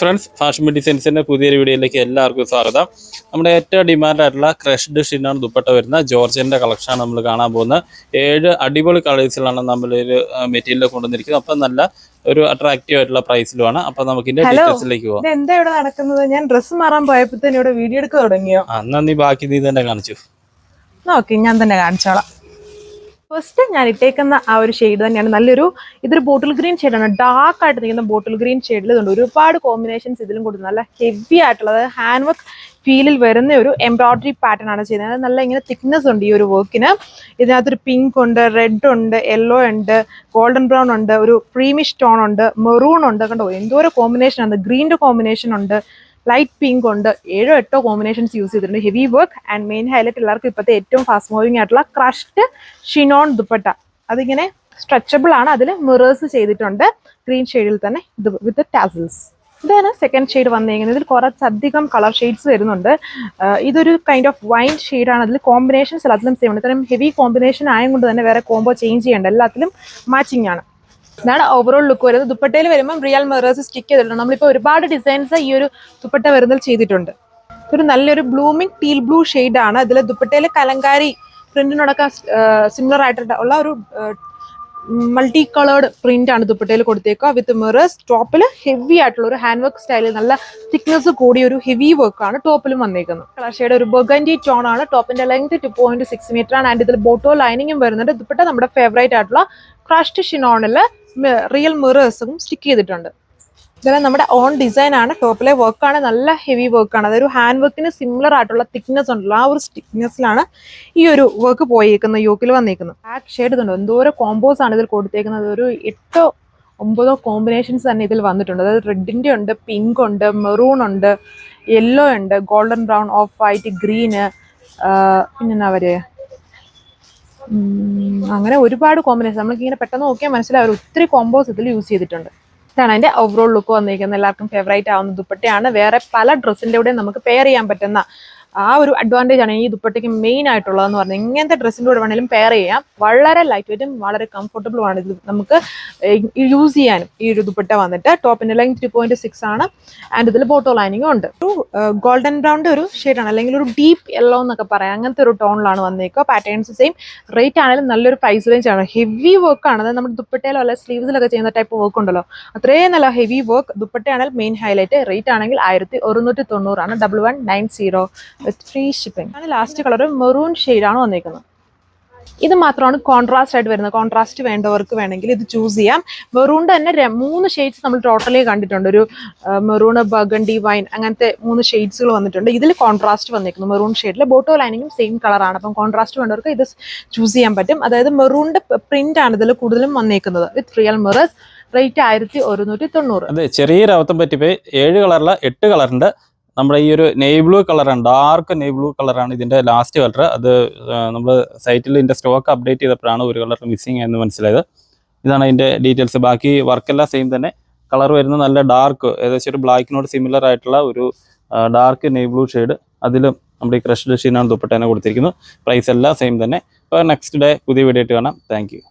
Friends, fashion ഡിസൈൻസിൻ്റെ പുതിയൊരു വീഡിയോയിലേക്ക് എല്ലാവർക്കും സ്വാഗതം. നമ്മുടെ ഏറ്റവും ഡിമാൻഡായിട്ടുള്ള ക്രഷ്ഡ് ഷിനോൺ ദുപ്പട്ട വരുന്ന ജോർജിൻ്റെ കളക്ഷനാണ് നമ്മൾ കാണാൻ പോകുന്നത്. 7 അടിപൊളി കളേഴ്സിലാണ് നമ്മളൊരു മെറ്റീരിയൽ കൊണ്ടുവന്നിരിക്കുന്നത്. അപ്പം നല്ല ഒരു അട്രാക്റ്റീവ് ആയിട്ടുള്ള പ്രൈസിലുമാണ്. അപ്പം നമുക്ക് ഇതിന്റെ ഡീറ്റെയിൽസിലേക്ക് പോകാം. എന്താ ഇവിടെ നടക്കുന്നത്? ഞാൻ ഡ്രസ്സ് മാറാൻ പോയപ്പോഴത്തേനും ഇവിടെ വീഡിയോ എടുക്കുക തുടങ്ങിയോ? എന്നാ നീ ബാക്കി നീ തന്നെ കാണിച്ചു. ഓക്കെ, ഞാൻ തന്നെ കാണിച്ചോളാം. ഫസ്റ്റ് ഞാൻ ഇട്ടേക്കുന്ന ആ ഒരു ഷെയ്ഡ് തന്നെയാണ് ഇതൊരു ബോട്ടിൽ ഗ്രീൻ ഷെയ്ഡാണ്. ഡാർക്ക് ആയിട്ട് നിൽക്കുന്ന ബോട്ടിൽ ഗ്രീൻ ഷെയ്ഡിൽ ഇതുണ്ട്. ഒരുപാട് കോമ്പിനേഷൻസ് ഇതിലും കൊടുത്തു. നല്ല ഹെവി ആയിട്ടുള്ളത് ഹാൻഡ് വർക്ക് ഫീലിൽ വരുന്ന ഒരു എംബ്രോയിഡറി പാറ്റേൺ ആണ് ചെയ്യുന്നത്. അത് നല്ല ഇങ്ങനെ തിക്നെസ് ഉണ്ട് ഈ ഒരു വർക്കിന്. ഇതിനകത്തൊരു പിങ്ക് ഉണ്ട്, റെഡ് ഉണ്ട്, യെല്ലോ ഉണ്ട്, ഗോൾഡൻ ബ്രൗൺ ഉണ്ട്, ഒരു ക്രീമിഷ് ടോൺ ഉണ്ട്, മെറൂൺ ഉണ്ട്. കണ്ടോ എന്തോരം കോമ്പിനേഷൻ ആണ്. ഗ്രീൻ്റെ കോമ്പിനേഷൻ ഉണ്ട്, ലൈറ്റ് പിങ്ക് ഉണ്ട്. 7-8 കോമ്പിനേഷൻസ് യൂസ് ചെയ്തിട്ടുണ്ട്. Heavy work and main highlight എല്ലാവർക്കും ഇപ്പോഴത്തെ ഏറ്റവും ഫാസ്റ്റ് മൂവിങ് ആയിട്ടുള്ള ക്രഷ്ഡ് ഷിനോൺ ദുപ്പട്ട. അതിങ്ങനെ സ്ട്രെച്ചബിൾ ആണ്. അതിൽ മിറേഴ്സ് ചെയ്തിട്ടുണ്ട് ഗ്രീൻ ഷെയ്ഡിൽ തന്നെ ഇത് വിത്ത് ടാസിൽസ്. ഇതാണ് സെക്കൻഡ് ഷെയ്ഡ് വന്നിരിക്കുന്നത്. ഇതിൽ കുറച്ചധികം കളർ ഷെയ്ഡ്സ് വരുന്നുണ്ട്. ഇതൊരു കൈൻഡ് ഓഫ് വൈൻ ഷെയ്ഡാണ്. അതിൽ കോമ്പിനേഷൻസ് എല്ലാത്തിലും സെയിം ആണ്. ഇത്രയും ഹെവി കോമ്പിനേഷൻ ആയതുകൊണ്ട് തന്നെ വേറെ കോംബോ ചേഞ്ച് ചെയ്യേണ്ട, എല്ലാത്തിലും മാച്ചിങ് ആണ്. ഇതാണ് ഓവറോൾ ലുക്ക് വരുന്നത്. ദുപ്പട്ടയിൽ വരുമ്പോൾ റിയൽ മിറേഴ്സ് സ്റ്റിക്ക് ചെയ്തിട്ടുണ്ട്. നമ്മളിപ്പോൾ ഒരുപാട് ഡിസൈൻസ് ഈ ഒരു ദുപ്പട്ട വരുന്നതിൽ ചെയ്തിട്ടുണ്ട്. ഇതൊരു നല്ലൊരു ബ്ലൂമിങ് ടീൽ ബ്ലൂ ഷെയ്ഡാണ്. ഇതിൽ ദുപ്പട്ടയിൽ കലങ്കാരി പ്രിന്റിനോടൊക്കെ സിമിലർ ആയിട്ടുള്ള ഒരു മൾട്ടി കളേർഡ് പ്രിന്റ് ആണ് ദുപ്പട്ടയിൽ കൊടുത്തേക്കുക വിത്ത് മിറേഴ്സ്. ടോപ്പിൽ ഹെവി ആയിട്ടുള്ള ഒരു ഹാൻഡ് വർക്ക് സ്റ്റൈലിൽ നല്ല തിക്നെസ് കൂടിയ ഒരു ഹെവി വർക്കാണ് ടോപ്പിലും വന്നേക്കുന്നത്. കളർ ഷെയ്ഡ് ഒരു ബർഗൻഡി ടോൺ ആണ്. ടോപ്പിന്റെ ലെങ്ത് 2.6 മീറ്റർ ആണ്. ആൻഡ് ഇതിൽ ബോട്ടോ ലൈനിങ്ങും വരുന്നുണ്ട്. ദുപ്പട്ട നമ്മുടെ ഫേവറേറ്റ് ആയിട്ടുള്ള ക്രഷ്ഡ് ഷിനോണിൽ റിയൽ മിറേഴ്സും സ്റ്റിക്ക് ചെയ്തിട്ടുണ്ട്. ഇതെല്ലാം നമ്മുടെ ഓൺ ഡിസൈൻ ആണ്. ടോപ്പിലെ വർക്കാണ് നല്ല ഹെവി വർക്കാണ്. അതൊരു ഹാൻഡ് വർക്കിന് സിമിലർ ആയിട്ടുള്ള തിക്നെസ് ഉണ്ടല്ലോ, ആ ഒരു തിക്നെസ്സിലാണ് ഈ ഒരു വർക്ക് പോയേക്കുന്നത്. യോക്കിൽ വന്നേക്കുന്നത് ബ്ലാക്ക് ഷെയ്ഡ് ഇതുണ്ട്. എന്തോരോ കോമ്പോസ് ആണ് ഇതിൽ കൊടുത്തേക്കുന്നത്. ഒരു 8-9 കോമ്പിനേഷൻസ് തന്നെ ഇതിൽ വന്നിട്ടുണ്ട്. അതായത് റെഡിന്റെ ഉണ്ട്, പിങ്ക് ഉണ്ട്, മെറൂൺ ഉണ്ട്, യെല്ലോ ഉണ്ട്, golden brown, of white, green, പിന്നെന്നാ പറയുക, അങ്ങനെ ഒരുപാട് കോമ്പിനേഷൻ. നമ്മൾക്ക് ഇങ്ങനെ പെട്ടെന്ന് നോക്കിയാൽ മനസ്സിലാവും. ഒത്തിരി കോമ്പോസ് ഇതിൽ യൂസ് ചെയ്തിട്ടുണ്ട്. ഇതാണ് അതിന്റെ ഓവറോൾ ലുക്ക് വന്നിരിക്കുന്നത്. എല്ലാവർക്കും ഫേവറേറ്റ് ആവുന്ന ദുപ്പട്ടയാണ്. വേറെ പല ഡ്രസ്സിന്റെ കൂടെ നമുക്ക് പെയർ ചെയ്യാൻ പറ്റുന്ന ആ ഒരു അഡ്വാൻറ്റേജ് ആണ് ഈ ദുപ്പട്ടയ്ക്ക് മെയിൻ ആയിട്ടുള്ളതെന്ന് പറഞ്ഞാൽ. ഇങ്ങനത്തെ ഡ്രസ്സിൻ്റെ കൂടെ വേണമെങ്കിലും പെയർ ചെയ്യാം. വളരെ ലൈറ്റ് വെയിറ്റും വളരെ കംഫർട്ടബിളും ആണ് ഇത് നമുക്ക് യൂസ് ചെയ്യാനും. ഈ ഒരു ദുപ്പട്ട വന്നിട്ട് ടോപ്പിന്റെ ലെങ്ത് 2.6 ആണ്. ആൻഡ് ഇതിൽ ബോട്ടോ ലൈനിങ്ങും ഉണ്ട്. ഒരു ഗോൾഡൻ ബ്രൗണിന്റെ ഒരു ഷെയ്ഡാണ്, അല്ലെങ്കിൽ ഒരു ഡീപ്പ് യെല്ലോ എന്നൊക്കെ പറയാം. അങ്ങനത്തെ ഒരു ടോണിലാണ് വന്നേക്കുക. Patterns same. റേറ്റ് ആണെങ്കിലും നല്ലൊരു പ്രൈസ് റേഞ്ച് ആണ്. ഹെവി വർക്ക് ആണ്. അതായത് നമ്മുടെ ദുപ്പട്ടയിലോ അല്ലെ സ്ലീവ്സിലൊക്കെ ചെയ്യുന്ന ടൈപ്പ് വർക്ക് ഉണ്ടല്ലോ, അത്രയും നല്ല ഹെവി വർക്ക്. ദുപ്പട്ടയാണെങ്കിൽ മെയിൻ ഹൈലൈറ്റ്. റേറ്റ് ആണെങ്കിൽ 1190 ആണ്. 1190 ഫ്രീ ഷിപ്പിംഗ് ആണ്. ലാസ്റ്റ് കളർ മെറൂൺ ഷെയ്ഡാണ് വന്നേക്കുന്നത്. ഇത് മാത്രമാണ് കോൺട്രാസ്റ്റ് ആയിട്ട് വരുന്നത്. കോൺട്രാസ്റ്റ് വേണ്ടവർക്ക് വേണമെങ്കിൽ ഇത് ചൂസ് ചെയ്യാം. മെറൂണിന്റെ തന്നെ 3 ഷെയ്ഡ്സ് നമ്മൾ ടോട്ടലി കണ്ടിട്ടുണ്ട്. ഒരു മെറൂൺ, ബർഗണ്ടി, വൈൻ, അങ്ങനത്തെ 3 ഷെയ്ഡ്സുകൾ വന്നിട്ടുണ്ട്. ഇതിൽ കോൺട്രാസ്റ്റ് വന്നേക്കുന്നു മെറൂൺ ഷെയ്ഡിൽ. ബോട്ടോ ലൈനിങ്ങും സെയിം കളറാണ്. അപ്പം കോൺട്രാസ്റ്റ് വേണ്ടവർക്ക് ഇത് ചൂസ് ചെയ്യാൻ പറ്റും. അതായത് മെറൂണിന്റെ പ്രിന്റ് ആണ് ഇതിൽ കൂടുതലും വന്നേക്കുന്നത് വിത്ത് റിയൽ മിറേഴ്സ്. റേറ്റ് 1190. അതെ, ചെറിയൊരു അബദ്ധം പറ്റിപ്പോയി. 7 കളറില 8 കളറുണ്ട്. നമ്മുടെ ഈ ഒരു നെയ് ബ്ലൂ കളറാണ്, ഡാർക്ക് നെയ് ബ്ലൂ കളറാണ് ഇതിൻ്റെ ലാസ്റ്റ് കളർ. അത് നമ്മൾ സൈറ്റിൽ ഇതിൻ്റെ സ്റ്റോക്ക് അപ്ഡേറ്റ് ചെയ്തപ്പോഴാണ് ഒരു കളർ മിസ്സിങ് എന്ന് മനസ്സിലായത്. ഇതാണ് അതിൻ്റെ ഡീറ്റെയിൽസ്. ബാക്കി വർക്കെല്ലാം സെയിം തന്നെ. കളർ വരുന്നത് നല്ല ഡാർക്ക്, ഏകദേശം ഒരു ബ്ലാക്കിനോട് സിമിലർ ആയിട്ടുള്ള ഒരു ഡാർക്ക് നെയ് ബ്ലൂ ഷെയ്ഡ്. അതിലും നമ്മുടെ ഈ ക്രഷ്ഡ് ഷിനോൺ ദുപ്പട്ടേനെ കൊടുത്തിരിക്കുന്നു. പ്രൈസ് എല്ലാം സെയിം തന്നെ. അപ്പോൾ നെക്സ്റ്റ് ഡേ പുതിയ വീഡിയോ ആയിട്ട് കാണാം. Thank you.